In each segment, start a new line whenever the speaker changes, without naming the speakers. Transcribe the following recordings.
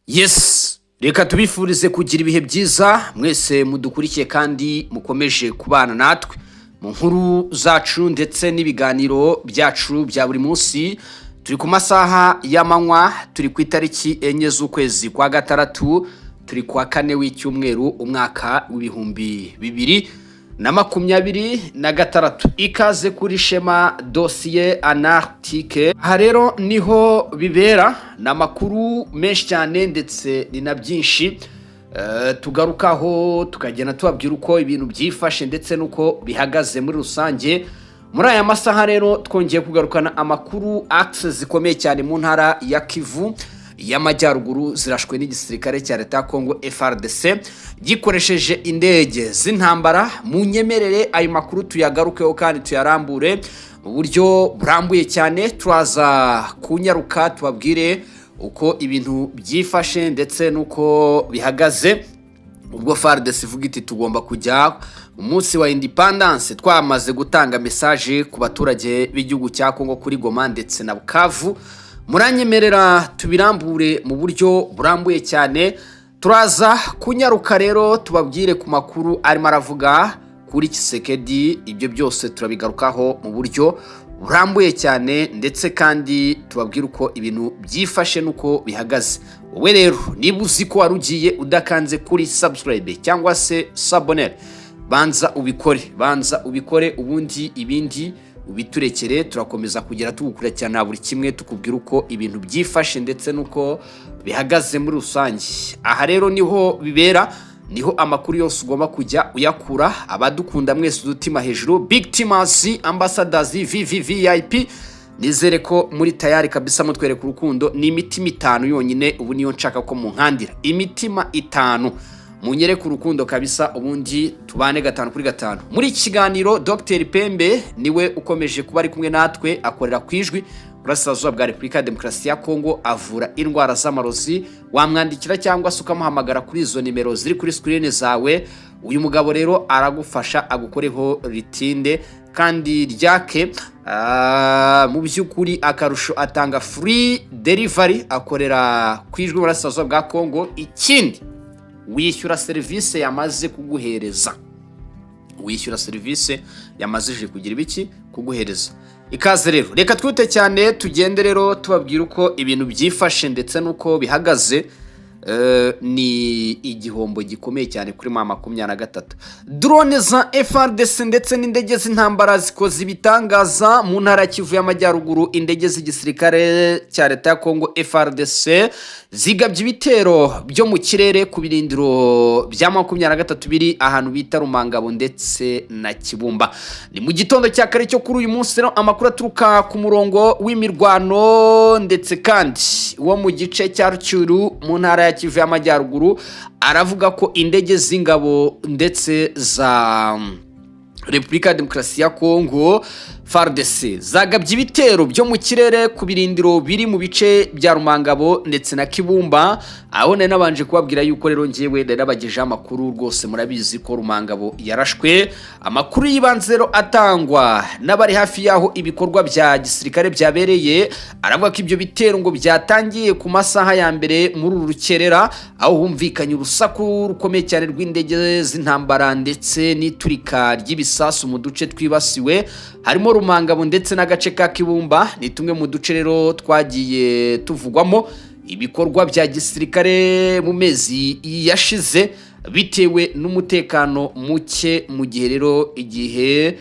Yes, reka tubifurize kugira ibihe byiza mwese mudukurikiye kandi mukomeje kubana natwe mu nkuru zacu ndetse n'ibiganiro byacu bya buri munsi. Turi ku masaha y'amanywa, turi ku itariki enye z'ukwezi kwa gatandatu, turi kwa kane w'icyumweru umwaka w'ibihumbi 2026. Ikaze kuri Shema Dossier Anarctique. Aha rero niho bibera n'amakuru menshi cyane ndetse ni na byinshi tugarukaho tukagenda tubabwira uko ibintu byifashe ndetse nuko bihagaze muri rusange. Muri aya masaha rero twongeye kugarukana amakuru access zikomeye cyane mu ntara ya Kivu y'amajyaruguru zirashwe n'igisirikare cya leta ya Kongo FARDC gikoresheje indege z'intambara. Mu nyemerere ayo makuru tuyagarukeho kandi tuyarambure mu buryo burambuye cyane. Turaza kunyaruka tubabwire uko ibintu byifashe ndetse nuko bihagaze. Ubwo FARDC ivuga iti tugomba kujya umunsi wa independence, twamaze gutanga message ku baturage b'igihugu cya Kongo kuri Goma ndetse na Bukavu. Muranyemerera tubirambure mu buryo burambuye cyane. Turaza kunyaruka rero tubabwire ku makuru arimo aravuga kuri Kisekedi. Ibyo byose turabigarukaho mu buryo burambuye cyane ndetse kandi tubabwire uko ibintu byifashe nuko bihagaze. Wowe rero niba uzi ko warugiye udakanze kuri subscribe cyangwa se s'abonner, banza ubikore ubundi ibindi ubiturekere. Turakomeza kugera tugukurikirana buri kimwe tukubwira uko ibintu byifashe ndetse nuko bihagaze muri rusange. Aha rero niho bibera, niho amakuru yose ugomba kujya uyakura. Abadukunda mwese udutima hejuru, Big Timers Ambassadors VVVIP, nizere ko muri tayari kabisa mutwereka urukundo. Ni imitima 5 yonyine ubu niyo nshaka ko munkandira, imitima 5 munyereka urukundo kabisa, ubundi tubane 5 kuri 5. Muri kiganiro Dr Pembe niwe ukomeje kuba ari kumwe natwe, akorera kwijwi Burasirazuba bwa Repubulika ya Demokarasi ya Kongo, avura indwara z'amarozi. Wamwandikira cyangwa se ukamuhamagara kuri izo nimero ziri kuri screen zawe. Uyu mugabo rero aragufasha agukoreho ritinde kandi ryake. Mu by'ukuri akarusho atanga free delivery, akorera kwijwi Burasirazuba bwa Kongo. Ikindi wishyura service yamaze kuguhereza, yamaze kugira ibiki kuguhereza. Ikaze rero, reka twite cyane tugende rero tubabwira uko ibintu byifashe ndetse nuko bihagaze. Ni igihombo gikomeye cyane kuri mama 23. Drone za FARDC ndetse n'indege z'intambara zikoze ibitangaza mu ntara Kivu y'amajyaruguru. Indege z'igisirikare cya leta ya Kongo FARDC zigabye ibitero byo mu kirere ku birindiro bya 23 biri ahantu bita Rumangabo ndetse na Kibumba. Ni mu gitondo cya kare cyo kuri uyu munsi rero amakuru aturuka ku murongo w'imirwano ndetse kandi wo mu gice cya Rucyuru mu ntara ya Kivu y'amajyaruguru aravuga ko indege z'ingabo ndetse za Repubulika ya Demokarasi ya Kongo FARDC zagabye ibitero byo mu kirere ku birindiro biri mu bice bya Rumangabo ndetse na Kibumba. Aho nabanje kubabwira yuko rero ngiyewe narabageje amakuru rwose murabizi ko Rumangabo yarashwe. Amakuru y'ibanzero atangwa n'abari hafi yaho ibikorwa bya gisirikare byabereye aravuga ko ibyo bitero ngo byatangiye ku masaha ya mbere muri rukerera, aho humvikanye urusaku rukomeye cyane rw'indege z'intambara ndetse n'iturika ry'ibisasu mu duce twibasiwe harimo Rumangabo ndetse n'agace ka Kibumba. Ni tumwe mu duce rero twagiye tuvugwamo ibikorwa bya gisirikare mu mezi yashize bitewe n'umutekano muke mu gihe rero igihe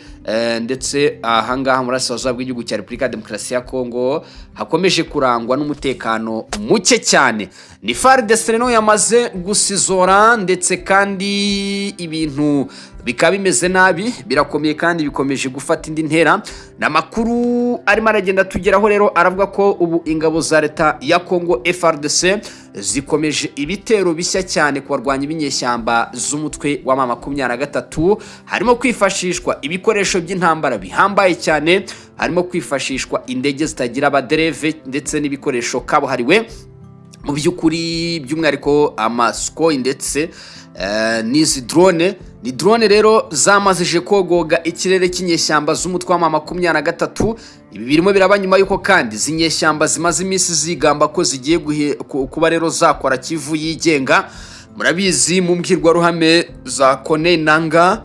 ndetse ahangaha muri Burasirazuba bw'igihugu cya Repubulika ya Demokarasi ya Kongo hakomeje kurangwa n'umutekano muke cyane. Ni FARDC rero yamaze gusizora ndetse kandi ibintu bikaba bimeze nabi, birakomeye kandi bikomeje gufata indi ntera. Namakuru arimo aragenda tugeraho rero aravuga ko ubu ingabo za leta ya Kongo FARDC zikomeje ibitero bishya cyane ku barwanyi b'inyeshyamba z'umutwe wa 23. Harimo kwifashishwa ibikoresho by'intambara bihambaye cyane, harimo kwifashishwa indege zitagira abadereve ndetse n'ibikoresho kabuhariwe mu by'ukuri by'umwihariko amasco ndetse n'izi drone Ni drone rero zamazije kogoga ikirere cy'inyeshyamba z'umutwe wa M23. Ibi birimo biraba nyuma yuko kandi zinyeshyamba zimaze iminsi zigamba ko zigiye kuba rero zakora Kivu yigenga. Murabizi mu mbwirwaruhame za Kone Nanga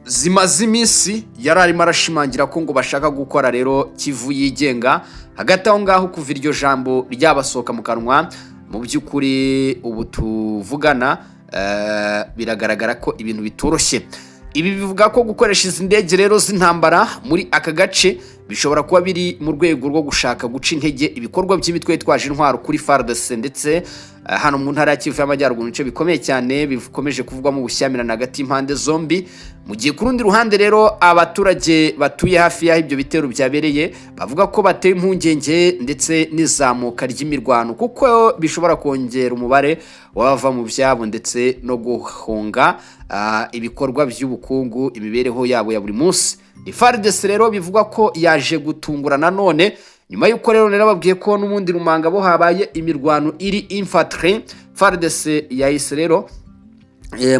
zimaze iminsi yararimo arashimangira ko ngo bashaka gukora rero Kivu yigenga. Hagati aho ngaho kuva iryo jambo ryabasohoka mu kanwa, mu by'ukuri ubu tuvugana biragaragara ko ibintu bitoroshye. Ibi bivuga ko gukoresha izi ndege rero z'intambara muri aka gace bishobora kuba biri mu rwego rwo gushaka guca intege ibikorwa by'imitwe yitwaje intwaro kuri FARDC ndetse hano mu ntara ya Kivu y'Amajyaruguru nice bikomeye cyane bikomeje kuvugwamo ubushyamirane hagati y'impande zombi. Mu gihe ku rundi ruhande rero abaturage batuye hafi y'aho ibyo bitero byabereye bavuga ko bateye impungenge ndetse n'izamuka ry'imirwano kuko bishobora kongera umubare w'abava mu byabo ndetse no guhunga ibikorwa by'ubukungu, imibereho yabo ya buri munsi. FARDC rero bivuga ko yaje gutungura nanone nyuma yuko rero bababwiye ko n'ubundi Rumanga bo habaye imirwano iri infantry. FARDC yahise rero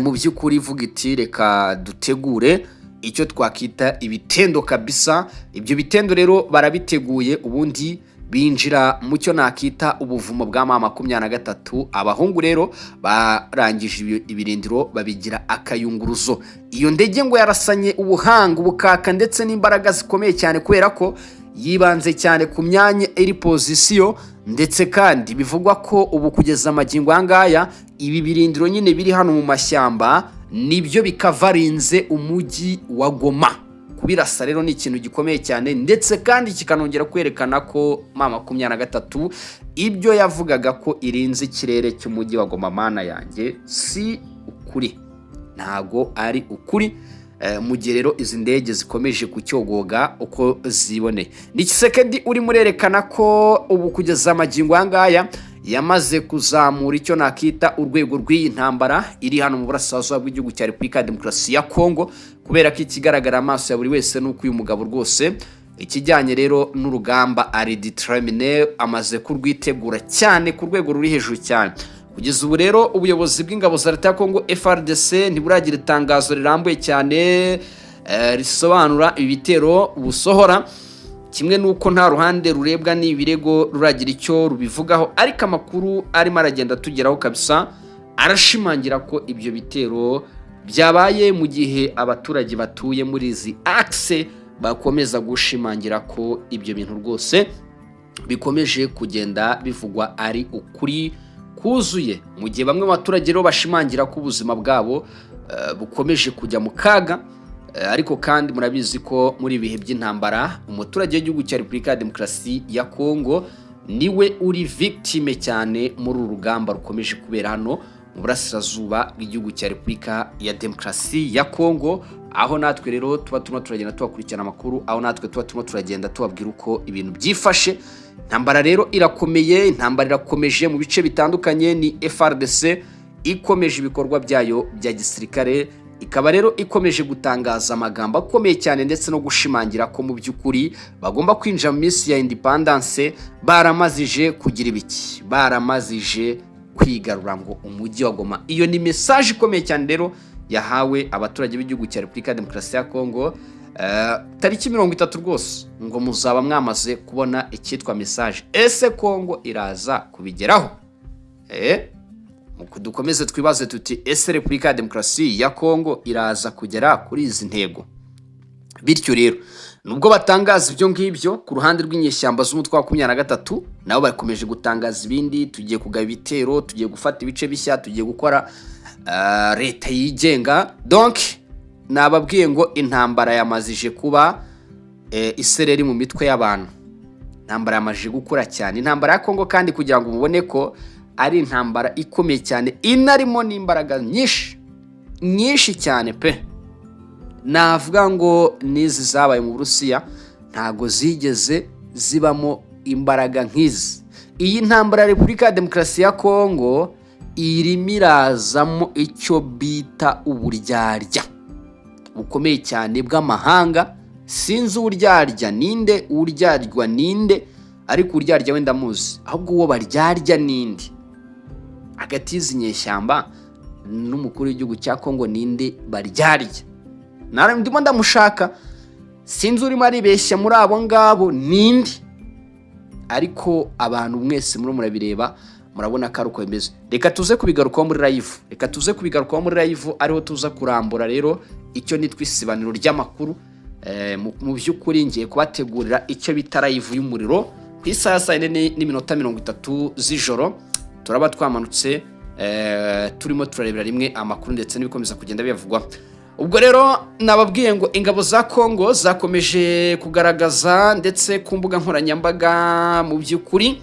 mu by'ukuri ivuga iti reka dutegure icyo twakita ibitendo kabisa. Ibyo bitendo rero barabiteguye ubundi binjira mu cyo nakita ubuvumo bwa M23. Abahungu rero barangije ibirindiro babigira akayunguruzo. Iyo ndege ngo yarasanye ubuhanga, ubukaka ndetse n'imbaraga zikomeye cyane kubera ko yibanze cyane ku myanya iri position, ndetse kandi bivugwa ko ubu kugeza amagingo angaya ibi birindiro nyine biri hano mu mashyamba nibyo bikavarinze umujyi wa Goma. Kubirasa rero ni ikintu gikomeye cyane ndetse kandi kikanongera kwerekana ko M23 ibyo yavugaga ko irinze ikirere cy'umujyi wa Goma mana yanjye si ukuri, ntago ari ukuri. Mu gihe rero izi ndege zikomeje kucyogoga uko ziboneye. Ni Tshisekedi uri murerekana ko ubu kugeza amagingo angaya yamaze kuzamura icyo nakita urwego rw'iyi ntambara iri hano mu burasirazuba bw'igihugu cya Repubulika ya Demokarasi ya Kongo, kubera ko ikigaragara amaso ya buri wese nuko uyu mugabo rwose ikijyanye rero n'urugamba ari determine, amaze kurwitegura cyane ku rwego ruri hejuru cyane. Kugeza ubu rero ubuyobozi bw'ingabo za leta ya Kongo FARDC ntiburagira itangazo rirambuye cyane risobanura ibitero busohora, kimwe nuko nta ruhande rurebwa n'ibirego ruragira icyo rubivugaho, ariko amakuru arimo aragenda tugeraho kabisa arashimangira ko ibyo bitero byabaye mu gihe abaturage batuye muri izi axe bakomeza gushimangira ko ibyo bintu rwose bikomeje kugenda bivugwa ari ukuri kuzuye, mu gihe bamwe mu baturage rero bashimangira ko ubuzima bwabo bukomeje kujya mu kaga. Ariko kandi murabizi ko muri ibihe by'intambara umuturage w'igihugu cya Repubulika ya Demokarasi ya Kongo niwe uri victime cyane muri uru rugamba rukomeje kubera hano mu burasirazuba bw'igihugu cya Repubulika ya Demokarasi ya Kongo, aho natwe rero tuba turagenda tubakurikirana amakuru, aho natwe tuba turagenda tubabwira uko ibintu byifashe. Intambara rero irakomeye, intambara irakomeje mu bice bitandukanye. Ni FARDC ikomeje ibikorwa byayo bya gisirikare, ikaba rero ikomeje gutangaza amagambo akomeye cyane ndetse no gushimangira ko mu by'ukuri bagomba kwinjira mu minsi ya independence. Baramazije kugira ibiki, baramazije kwigarura ngo umujyi wa Goma. Iyo ni message ikomeye cyane rero yahawe abaturage b'igihugu cya Repubulika ya Demokarasi ya Kongo. Tariki 30 rwose ngo muzaba mwamaze kubona icyitwa message. Ese Kongo iraza kubigeraho? Dukomeze twibaze tuti ese Repubulika ya Demokarasi ya Kongo iraza kugera kuri izi ntego? Bityo rero nubwo batangaza ibyo ngibyo ku ruhande rw'inyeshyamba z'umutwe wa 23, nabo bakomeje gutangaza ibindi. Tugiye kugaba ibitero, tugiye gufata ibice bishya, tugiye gukora leta yigenga. Donc nababwiye ngo intambara yamazije kuba isereri mu mitwe y'abantu, intambara yamajije gukura cyane. Intambara ya Kongo kandi kugira ngo mubone ko ari intambara ikomeye cyane inarimo n'imbaraga nyinshi cyane pe. Navuga ngo nizi zabaye mu Burusiya ntago zigeze zibamo imbaraga nk'izi. Iyi ntambara ya Repubulika ya Demokarasi ya Kongo irimo irazamo icyo bita uburyarya bukomeye cyane bw'amahanga. Sinzi uryarya ninde, uryarwa ninde, ariko uryarya wenda muzi, ahubwo uwo baryarya ninde hagati y'izi nyeshyamba n'umukuru w'igihugu cya Kongo ninde baryarya. Ndimo ndamushaka, sinzi urimo aribeshya muri abo ngabo ninde, ariko abantu mwese muri murabireba murabona ko ari uko bimeze. Reka tuze kubigarukaho muri live, ariho tuza kurambura rero icyo nitwa isibaniro ry'amakuru. Mu by'ukuri ngiye kubategurira icyo bita live y'umuriro ku isaha 4:30 z'ijoro. Turaba twamanutse turimo turarebera rimwe amakuru ndetse n'ibikomeza kugenda bivugwa. Ubwo rero nababwiye ngo ingabo za Kongo zakomeje kugaragaza ndetse ku mbuga nkoranyambaga mu by'ukuri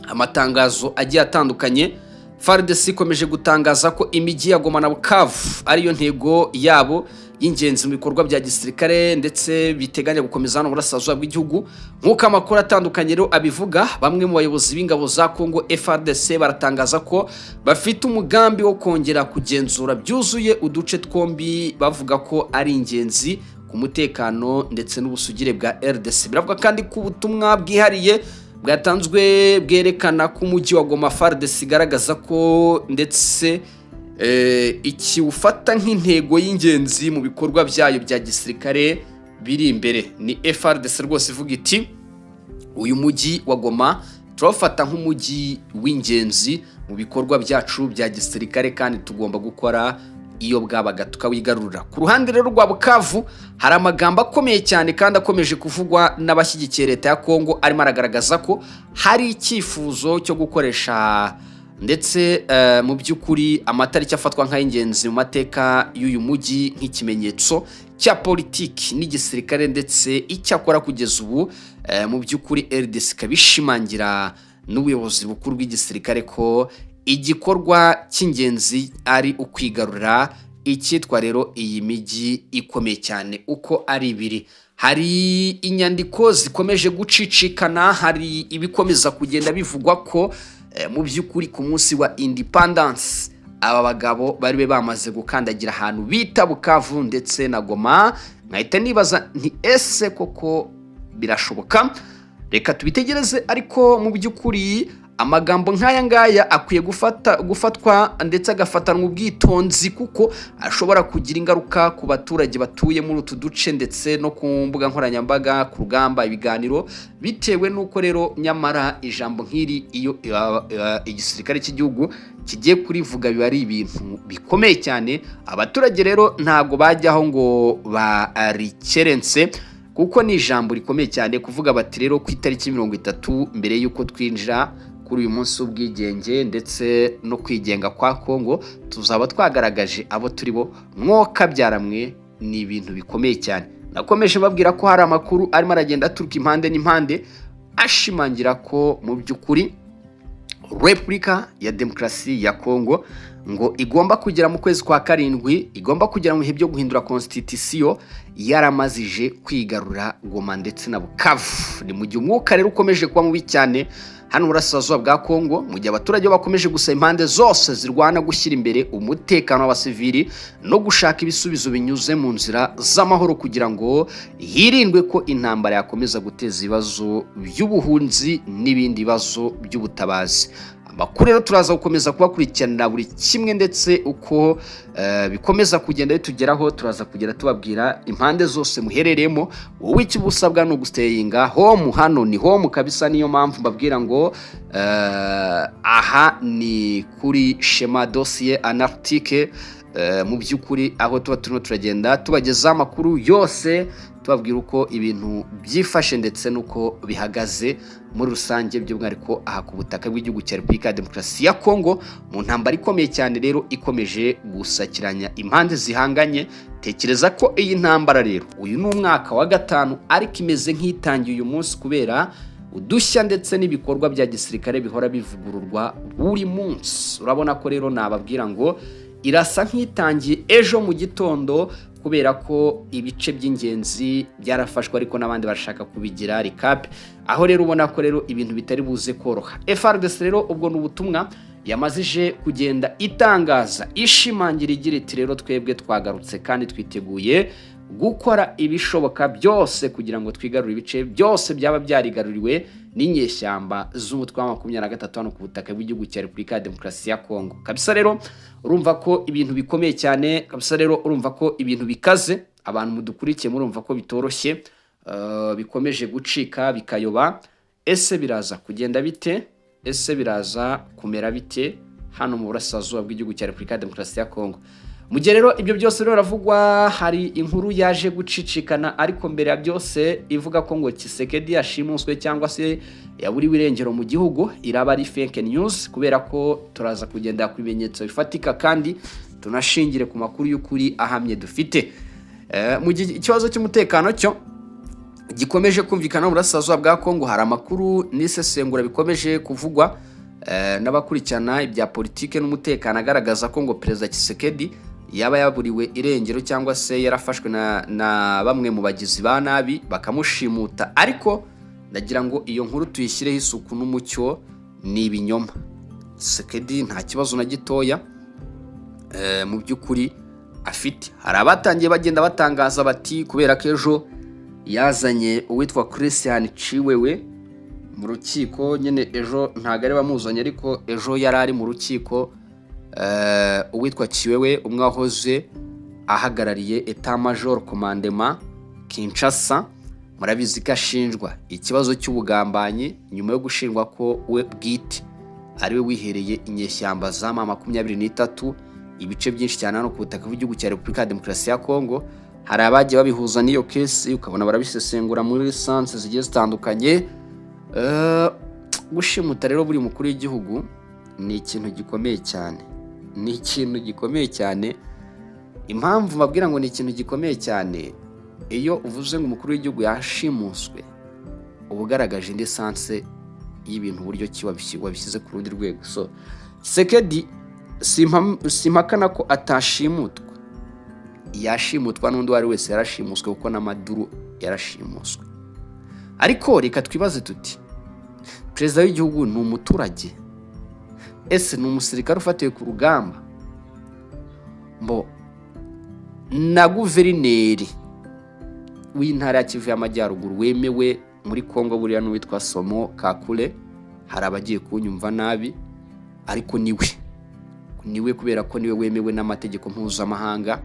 amatangazo agiye atandukanye. FARDC ikomeje gutangaza ko imijyi ya Goma na Bukavu ariyo ntego yabo y'ingenzi mu bikorwa bya gisirikare ndetse biteganya gukomeza hano burasirazuba bw'igihugu. Nk'uko amakuru atandukanye rero abivuga, bamwe mu bayobozi b'ingabo za Kongo FARDC baratangaza ko bafite umugambi wo kongera kugenzura byuzuye uduce twombi, bavuga ko ari ingenzi ku mutekano ndetse n'ubusugire bwa RDC. Biravuga kandi ko ubutumwa bwihariye bwatanzwe bwerekana ko umujyi wa Goma FARDC igaragaza ko ndetse iki ufata nk'intego y'ingenzi mu bikorwa byayo bya gisirikare biri imbere. Ni FARDC rwose ivuga iti uyu mujyi wa Goma turafata nk'umujyi w'ingenzi mu bikorwa byacu bya gisirikare kandi tugomba gukora iyo bwabaga tukawigarurira. Ku ruhande rero rwa Bukavu hari amagambo akomeye cyane kandi akomeje kuvugwa n'abashyigikiye leta ya Kongo, arimo aragaragaza ko hari icyifuzo cyo gukoresha ndetse mu by'ukuri amatariki afatwa nk'ay'ingenzi mu mateka y'uyu mujyi nk'ikimenyetso cya politiki n'igisirikare ndetse icyakora kugeza ubu mu by'ukuri RDC kabishimangira n'ubuyobozi bukuru bw'igisirikare ko igikorwa cy'ingenzi ari ukwigarurira icyitwa rero iyi mijyi ikomeye cyane uko ari ibiri. Hari inyandiko zikomeje gucicikana, hari ibikomeza kugenda bivugwa ko mu by'ukuri ku munsi wa independence aba bagabo bari bamaze gukandagira ahantu bita Bukavu ndetse na Goma. Nkahita nibaza nti ese koko birashoboka? Reka tubitegereze, ariko mu by'ukuri amagambo nk'aya ngaya akwiye gufatwa ndetse agafatanwa ubwitonzi, kuko ashobora kugira ingaruka ku baturage batuye muri utu duce ndetse no ku mbuga nkoranyambaga, ku rugamba, ibiganiro, bitewe n'uko rero nyamara ijambo nk'iri iyo igisirikare cy'igihugu kigiye kurivuga biba ari ibintu bikomeye cyane. Abaturage rero ntago bajyaho ngo barikerense, kuko ni ijambo rikomeye cyane kuvuga bati rero ku itariki 30 mbere y'uko twinjira kuri uyu munsi w'ubwigenge ndetse no kwigenga kwa Kongo tuzaba twagaragaje abo turi bo, mwoka byaramwe. Ni ibintu bikomeye cyane. Nakomeje babwira ko hari amakuru arimo aragenda aturuka impande n'impande ashimangira ko mu by'ukuri Repubulika ya Demokarasi ya Kongo ngo igomba kugera mu kwezi kwa 7, igomba kugera mu bihe byo guhindura constitution, yaramazije kwigarura Goma ndetse na Bukavu. Ni mu gihe umwuka rero ukomeje kuba mubi cyane hano burasirazuba bwa Kongo, mu gihe abaturage bakomeje gusaba impande zose zirwana gushyira imbere umutekano w'abasivili no gushaka ibisubizo binyuze mu nzira z'amahoro kugira ngo hirindwe ko intambara yakomeza guteza ibibazo by'ubuhunzi n'ibindi bibazo by'ubutabazi. Amakuru rero turaza gukomeza kubakurikiranira buri kimwe ndetse uko bikomeza kugenda bitugeraho, turaza kugera tubabwira impande zose muherereyemo. Wowe icyo busabwa no gustayinga home, hano ni home kabisa. Niyo mpamvu mbabwira ngo aha ni kuri Shema Dossier Anarctique, mu by'ukuri aho tuba turimo turagenda tubageza amakuru yose, tubabwira uko ibintu byifashe ndetse nuko bihagaze muri rusange, by'umwihariko aha ku butaka bw'igihugu cya Repubulika ya Demokarasi ya Kongo, mu ntambara ikomeye cyane rero ikomeje gusakiranya impande zihanganye. Tekereza ko iyi ntambara rero uyu ni umwaka wa 5 ariko imeze nk'itangiye uyu munsi kubera udushya ndetse n'ibikorwa bya gisirikare bihora bivugururwa buri munsi. Urabona ko rero nababwira ngo irasa nk'itangiye ejo mu gitondo, kubera ko ibice by'ingenzi byarafashwe ariko n'abandi bashaka kubigira recap, aho rero ubona ko rero ibintu bitari buze koroha. FARDC rero ubwo n'ubutumwa yamazije kugenda itangaza ishimangira igira iti rero twebwe twagarutse kandi twiteguye gukora ibishoboka byose kugira ngo twigarure ibice byose byaba byarigaruriwe n'inyeshyamba z'umutwe wa 23 hano ku butaka bw'igihugu cya Repubulika ya Demokarasi ya Kongo. Kabisa rero urumva ko ibintu bikomeye cyane kabisa. Rero urumva ko ibintu bikaze, abantu mudukurikiye murumva ko bitoroshye, bikomeje gucika bikayoba. Ese biraza kugenda bite? Ese biraza kumera bite hano mu burasirazuba bw'igihugu cya Repubulika ya Demokarasi ya Kongo? Mu gihe rero ibyo byose rero ravugwa, hari inkuru yaje gucicikana ariko mbere ya byose ivuga ko ngo Tshisekedi yashimuswe cyangwa se yaburiwe irengero mu gihugu, iraba ari fake news, kubera ko turaza kugenda ku bimenyetso bifatika kandi tunashingire ku makuru y'ukuri ahamye dufite. Mu gihe ikibazo cy'umutekano cyo gikomeje kumvikana mu burasirazuba bwa Kongo, hari amakuru n'isesengura bikomeje kuvugwa n'abakurikirana ibya politike n'umutekano agaragaza ko ngo Perezida Tshisekedi yaba yaburiwe irengero cyangwa se yarafashwe na bamwe mu bagizi ba nabi bakamushimuta. Ariko ndagira ngo iyo nkuru tuyishyireho isuku n'umucyo, ni ibinyoma. Tshisekedi nta kibazo na gitoya mu by'ukuri afite. Hari abatangiye bagenda batangaza bati kubera ko ejo yazanye uwitwa Christian Chiwewe mu rukiko, nyine ejo ntago ari bamuzanye ariko ejo yari ari mu rukiko, uwitwa Chiwewe umwe wahoze ahagarariye Etat Major Commandement Kinshasa. Murabizi ko ashinjwa ikibazo cy'ubugambanyi nyuma yo gushinjwa ko we bwite ariwe wihereye inyeshyamba za M23 ibice byinshi cyane hano ku butaka bw'igihugu cya Repubulika ya Demokarasi ya Kongo. Hari abagiye babihuza n'iyo case ukabona barabisesengura muri sanse zigiye zitandukanye. Gushimuta rero buri mukuru w'igihugu ni ikintu gikomeye cyane, ni ikintu gikomeye cyane. Impamvu mbabwira ngo ni ikintu gikomeye cyane, iyo uvuze ngo umukuru w'igihugu yashimuswe uba ugaragaje indi sanse y'ibintu uburyo ki wabishyize ku rundi rwego. So Tshisekedi simpakana ko atashimutwa, yashimutwa n'undi wari wese yarashimuswe kuko na Maduro yarashimuswe. Ariko reka twibaze tuti, perezida w'igihugu ni umuturage? Ese ni umusirikare ufatiwe ku rugamba? Mbo na guverineri w'intara ya Kivu y'Amajyaruguru wemewe muri Kongo buriya n'uwitwa Somo Kakule, hari abagiye kunyumva nabi ariko niwe kubera ko niwe wemewe n'amategeko mpuzamahanga.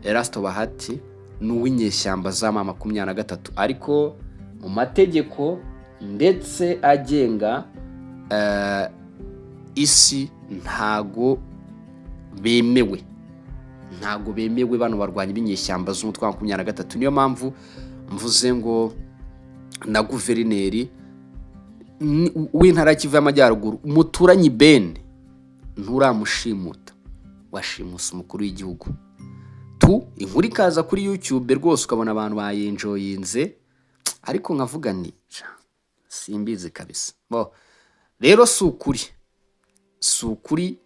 Erasto Bahati n'uw'inyeshyamba za M23, ariko mu mategeko ndetse agenga isi ntago bemewe bano barwanya b'inyeshyamba z'umutwe wa 23. Niyo mpamvu mvuze ngo na guverineri w'intara ya Kivu y'Amajyaruguru umuturanyi Ben nturamushimuta, washimusa umukuru w'igihugu. Inkuru ikaza kuri YouTube rwose ukabona abantu bayenjoyinze, ariko nkavuga ni simbizi kabisa. Rero si ukuri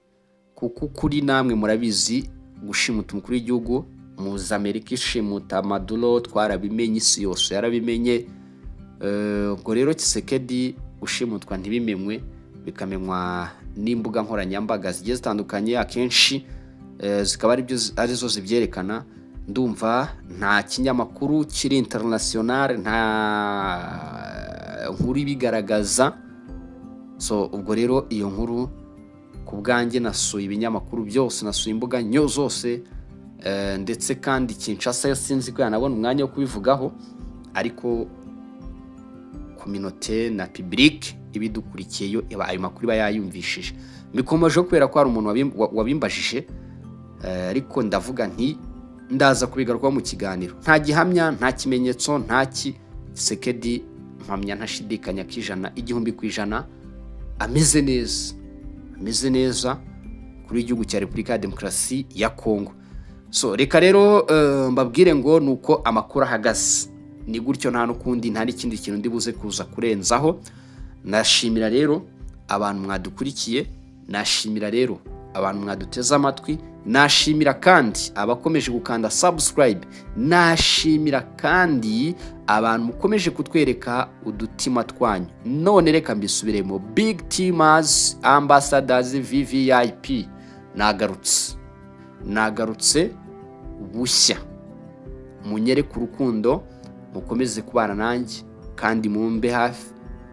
kuko kuri namwe murabizi gushimuta umukuru w'igihugu. Muzi Amerika ishimuta Maduro, twarabimenye, isi yose yarabimenye. Ubwo rero Tshisekedi ushimutwa ntibimenywe, bikamenywa n'imbuga nkoranyambaga zigiye zitandukanye, akenshi zikaba arizo zibyerekana. Ndumva nta kinyamakuru kiri international, nta nkuru ibigaragaza. So ubwo rero iyo nkuru ku bwanjye nasuye ibinyamakuru byose, nasuye imbuga nyo zose, ndetse kandi Kinshasa yo sinzi ko yanabona umwanya wo kubivugaho, ariko communauté na public ibidukurikiye yo ayo makuru iba yayumvishije. Bikomeje kubera ko hari umuntu wabimbajije, ariko ndavuga nti ndaza kubigarukaho mu kiganiro. Nta gihamya, nta kimenyetso, Tshisekedi mpamya ntashidikanya kijana 100% ameze neza kuri igihugu cya Repubulika ya Demokarasi ya Kongo. So reka rero mbabwire ngo nuko amakuru ahagaze ni gutyo, nta n'ukundi, nta n'ikindi kintu ndibuze kuza kurenzaho. Nashimira rero abantu mwadukurikiye, nashimira rero abantu mwaduteze amatwi, nashimira kandi abakomeje gukanda subscribe, nashimira kandi abantu mukomeje kutwereka udutima twanyu. None reka mbisubiremo, Big Teamers Ambassadors VVIP nagarutse bushya. Munyereke urukundo, mukomeze kubana nanjye kandi mumbe hafi,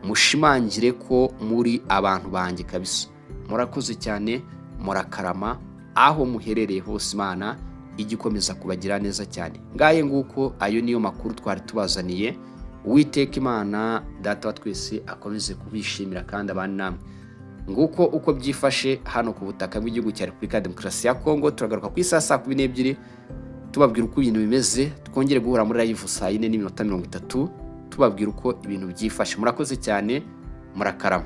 mushimangire ko muri abantu banjye kabisa. Murakoze cyane. murakarama aho muherereye hose, Imana igikomeza kubagira neza cyane. Ngaye nguko ayo niyo makuru twari tubazaniye. Uwiteka Imana data wa twese akomeze kubishimira kandi abandi namwe. Nguko uko byifashe hano ku butaka bw'igihugu cya Repubulika ya Demokarasi ya Kongo. Turagaruka ku isaha saa 12 tubabwira uko ibintu bimeze, twongere guhura muri live saa 4:30 tubabwira uko ibintu byifashe. Murakoze cyane, murakarama.